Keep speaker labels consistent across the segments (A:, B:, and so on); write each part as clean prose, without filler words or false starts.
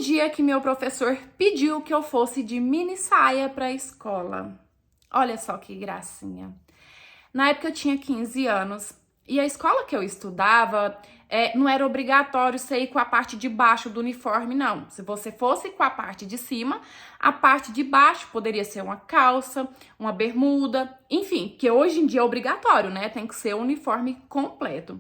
A: dia que meu professor pediu que eu fosse de mini saia para a escola. Olha só que gracinha. Na época eu tinha 15 anos e a escola que eu estudava não era obrigatório você ir com a parte de baixo do uniforme, não. Se você fosse com a parte de cima, a parte de baixo poderia ser uma calça, uma bermuda, enfim, que hoje em dia é obrigatório, né? Tem que ser o uniforme completo.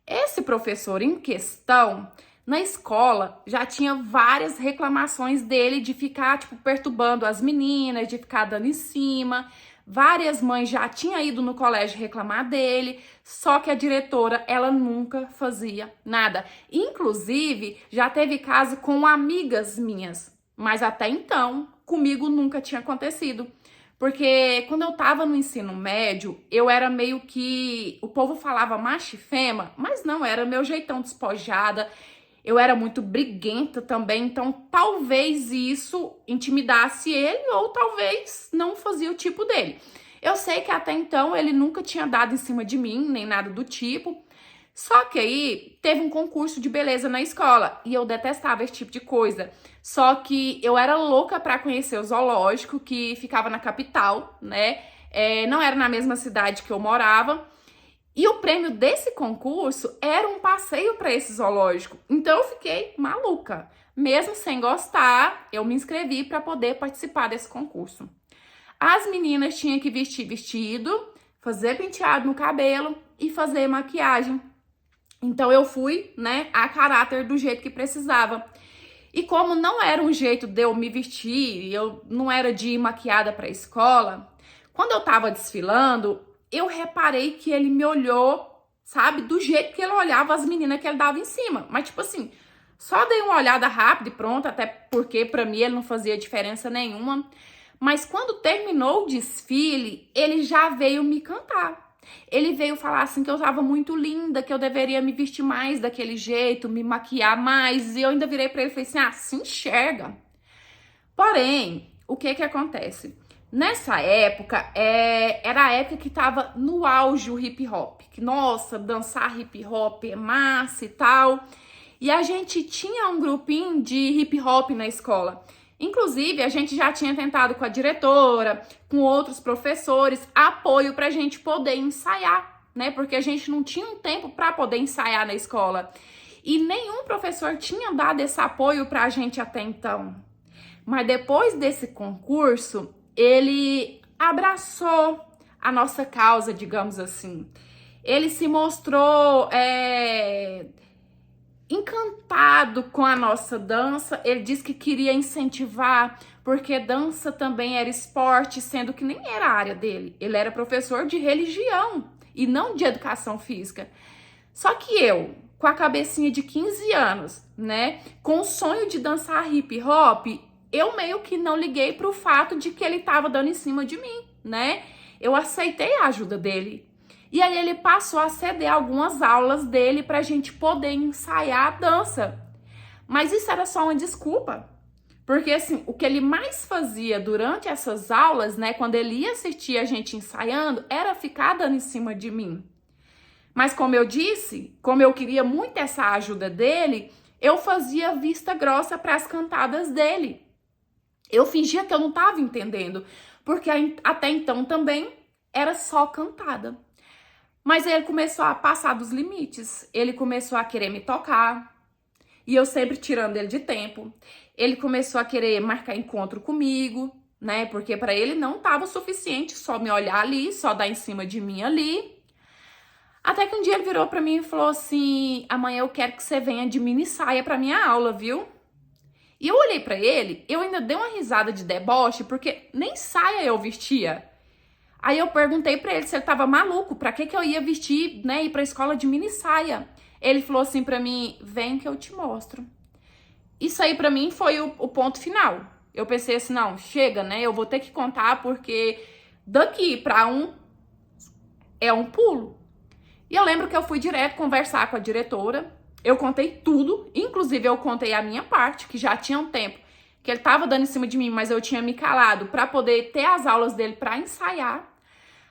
A: Esse professor em questão, na escola, já tinha várias reclamações dele de ficar, perturbando as meninas, de ficar dando em cima. Várias mães já tinham ido no colégio reclamar dele, só que a diretora, ela nunca fazia nada. Inclusive, já teve caso com amigas minhas, mas até então, comigo nunca tinha acontecido. Porque quando eu tava no ensino médio, eu era meio que... O povo falava macho e fêmea, mas não, era meu jeitão despojada. Eu era muito briguenta também, então talvez isso intimidasse ele ou talvez não fazia o tipo dele. Eu sei que até então ele nunca tinha dado em cima de mim, nem nada do tipo. Só que aí teve um concurso de beleza na escola e eu detestava esse tipo de coisa. Só que eu era louca para conhecer o zoológico que ficava na capital, né? Não era na mesma cidade que eu morava. E o prêmio desse concurso era um passeio para esse zoológico. Então eu fiquei maluca. Mesmo sem gostar, eu me inscrevi para poder participar desse concurso. As meninas tinham que vestir vestido, fazer penteado no cabelo e fazer maquiagem. Então eu fui, né, a caráter do jeito que precisava. E como não era um jeito de eu me vestir, eu não era de ir maquiada para a escola, quando eu tava desfilando, eu reparei que ele me olhou, sabe, do jeito que ele olhava as meninas que ele dava em cima. Mas, só dei uma olhada rápida e pronto, até porque pra mim ele não fazia diferença nenhuma. Mas quando terminou o desfile, ele já veio me cantar. Ele veio falar assim que eu tava muito linda, que eu deveria me vestir mais daquele jeito, me maquiar mais. E eu ainda virei pra ele e falei assim, se enxerga. Porém, o que que acontece? Nessa época, era a época que tava no auge o hip hop. Que, nossa, dançar hip hop é massa e tal. E a gente tinha um grupinho de hip hop na escola. Inclusive, a gente já tinha tentado com a diretora, com outros professores, apoio pra gente poder ensaiar, né? Porque a gente não tinha um tempo pra poder ensaiar na escola. E nenhum professor tinha dado esse apoio pra gente até então. Mas depois desse concurso, ele abraçou a nossa causa, digamos assim. Ele se mostrou encantado com a nossa dança. Ele disse que queria incentivar, porque dança também era esporte, sendo que nem era a área dele. Ele era professor de religião e não de educação física. Só que eu, com a cabecinha de 15 anos, né, com o sonho de dançar hip hop, eu meio que não liguei pro fato de que ele tava dando em cima de mim, né? Eu aceitei a ajuda dele. E aí ele passou a ceder algumas aulas dele pra gente poder ensaiar a dança. Mas isso era só uma desculpa. Porque, assim, o que ele mais fazia durante essas aulas, né, quando ele ia assistir a gente ensaiando, era ficar dando em cima de mim. Mas como eu disse, como eu queria muito essa ajuda dele, eu fazia vista grossa para as cantadas dele. Eu fingia que eu não estava entendendo, porque até então também era só cantada. Mas ele começou a passar dos limites, ele começou a querer me tocar, e eu sempre tirando ele de tempo. Ele começou a querer marcar encontro comigo, né? Porque para ele não estava o suficiente só me olhar ali, só dar em cima de mim ali. Até que um dia ele virou para mim e falou assim: amanhã eu quero que você venha de mini saia para minha aula, viu? E eu olhei pra ele, eu ainda dei uma risada de deboche, porque nem saia eu vestia. Aí eu perguntei pra ele se ele tava maluco, pra que eu ia vestir, né, ir pra escola de mini saia. Ele falou assim pra mim: vem que eu te mostro. Isso aí pra mim foi o ponto final. Eu pensei assim, não, chega, né, eu vou ter que contar, porque daqui pra é um pulo. E eu lembro que eu fui direto conversar com a diretora. Eu contei tudo, inclusive eu contei a minha parte, que já tinha um tempo que ele tava dando em cima de mim, mas eu tinha me calado pra poder ter as aulas dele pra ensaiar.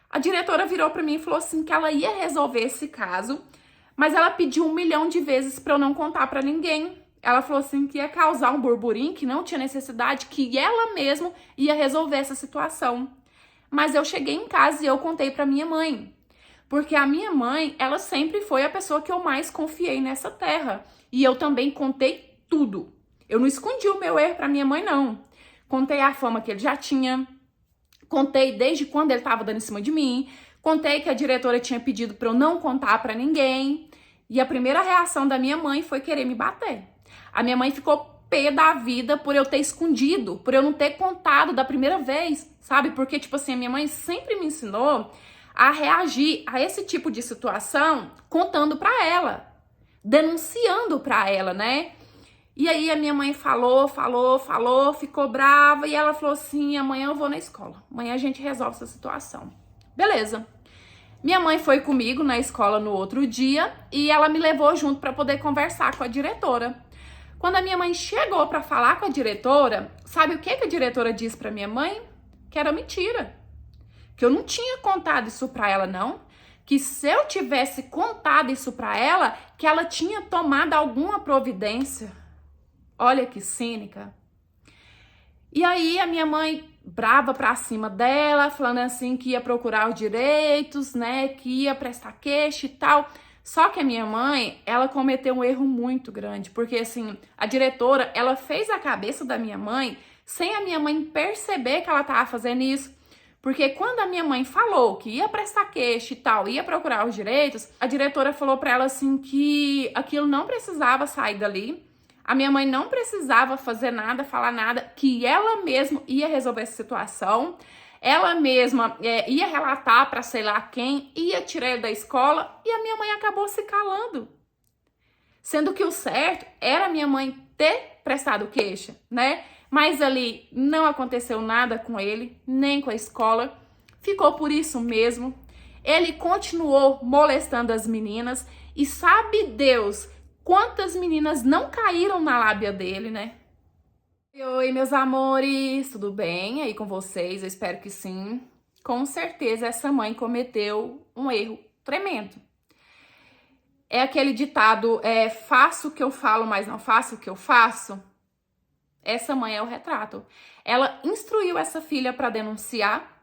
A: A diretora virou pra mim e falou assim que ela ia resolver esse caso, mas ela pediu 1 milhão de vezes pra eu não contar pra ninguém. Ela falou assim que ia causar um burburinho, que não tinha necessidade, que ela mesma ia resolver essa situação. Mas eu cheguei em casa e eu contei pra minha mãe. Porque a minha mãe, ela sempre foi a pessoa que eu mais confiei nessa terra. E eu também contei tudo. Eu não escondi o meu erro pra minha mãe, não. Contei a fama que ele já tinha. Contei desde quando ele estava dando em cima de mim. Contei que a diretora tinha pedido pra eu não contar pra ninguém. E a primeira reação da minha mãe foi querer me bater. A minha mãe ficou pé da vida por eu ter escondido, por eu não ter contado da primeira vez, sabe? Porque, tipo assim, a minha mãe sempre me ensinou a reagir a esse tipo de situação contando pra ela, denunciando pra ela, né? E aí a minha mãe falou, ficou brava e ela falou assim, amanhã eu vou na escola, amanhã a gente resolve essa situação. Beleza. Minha mãe foi comigo na escola no outro dia e ela me levou junto para poder conversar com a diretora. Quando a minha mãe chegou para falar com a diretora, sabe o que a diretora disse para minha mãe? Que era mentira. Que eu não tinha contado isso para ela, não. Que se eu tivesse contado isso para ela, que ela tinha tomado alguma providência. Olha que cínica. E aí a minha mãe brava pra cima dela, falando assim que ia procurar os direitos, né, que ia prestar queixa e tal. Só que a minha mãe, ela cometeu um erro muito grande, porque assim, a diretora, ela fez a cabeça da minha mãe sem a minha mãe perceber que ela tava fazendo isso. Porque quando a minha mãe falou que ia prestar queixa e tal, ia procurar os direitos, a diretora falou pra ela assim que aquilo não precisava sair dali. A minha mãe não precisava fazer nada, falar nada, que ela mesma ia resolver essa situação. Ela mesma ia relatar para sei lá quem, ia tirar ele da escola e a minha mãe acabou se calando. Sendo que o certo era a minha mãe ter prestado queixa, né? Mas ali não aconteceu nada com ele, nem com a escola. Ficou por isso mesmo. Ele continuou molestando as meninas e sabe Deus quantas meninas não caíram na lábia dele, né? Oi, meus amores, tudo bem aí com vocês? Eu espero que sim. Com certeza essa mãe cometeu um erro tremendo. É aquele ditado, faço o que eu falo, mas não faço o que eu faço. Essa mãe é o retrato. Ela instruiu essa filha para denunciar.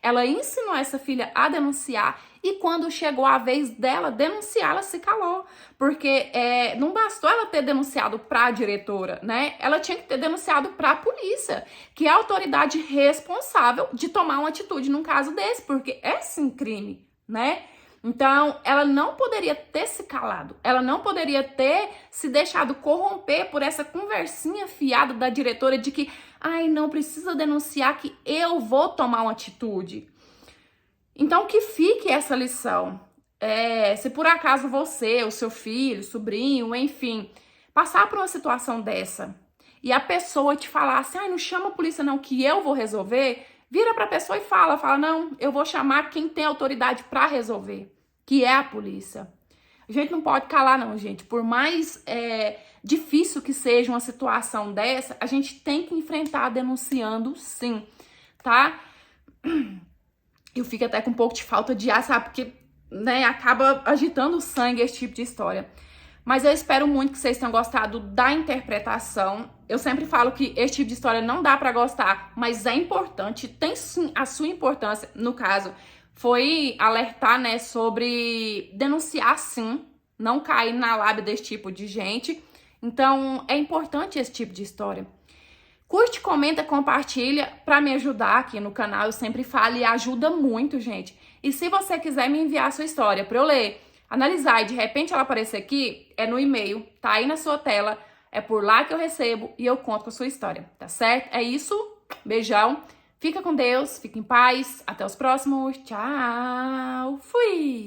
A: Ela ensinou essa filha a denunciar e quando chegou a vez dela denunciar, ela se calou. Porque não bastou ela ter denunciado para a diretora, né? Ela tinha que ter denunciado para a polícia, que é a autoridade responsável de tomar uma atitude num caso desse, porque é sim crime, né? Então, ela não poderia ter se calado, ela não poderia ter se deixado corromper por essa conversinha fiada da diretora de que, ai, não precisa denunciar que eu vou tomar uma atitude. Então, que fique essa lição. Se por acaso você, o seu filho, sobrinho, enfim, passar por uma situação dessa e a pessoa te falar assim, ai, não chama a polícia não, que eu vou resolver, vira pra pessoa e fala, não, eu vou chamar quem tem autoridade pra resolver, que é a polícia. A gente não pode calar não, gente. Por mais difícil que seja uma situação dessa, a gente tem que enfrentar denunciando sim, tá? Eu fico até com um pouco de falta de ar, sabe? Porque, né, acaba agitando o sangue esse tipo de história. Mas eu espero muito que vocês tenham gostado da interpretação. Eu sempre falo que esse tipo de história não dá pra gostar, mas é importante, tem sim a sua importância. No caso, foi alertar, né, sobre denunciar sim, não cair na lábia desse tipo de gente. Então, é importante esse tipo de história. Curte, comenta, compartilha pra me ajudar aqui no canal. Eu sempre falo e ajuda muito, gente. E se você quiser me enviar a sua história pra eu ler, analisar e de repente ela aparecer aqui, é no e-mail, tá aí na sua tela. É por lá que eu recebo e eu conto com a sua história, tá certo? É isso, beijão. Fica com Deus, fica em paz. Até os próximos. Tchau. Fui!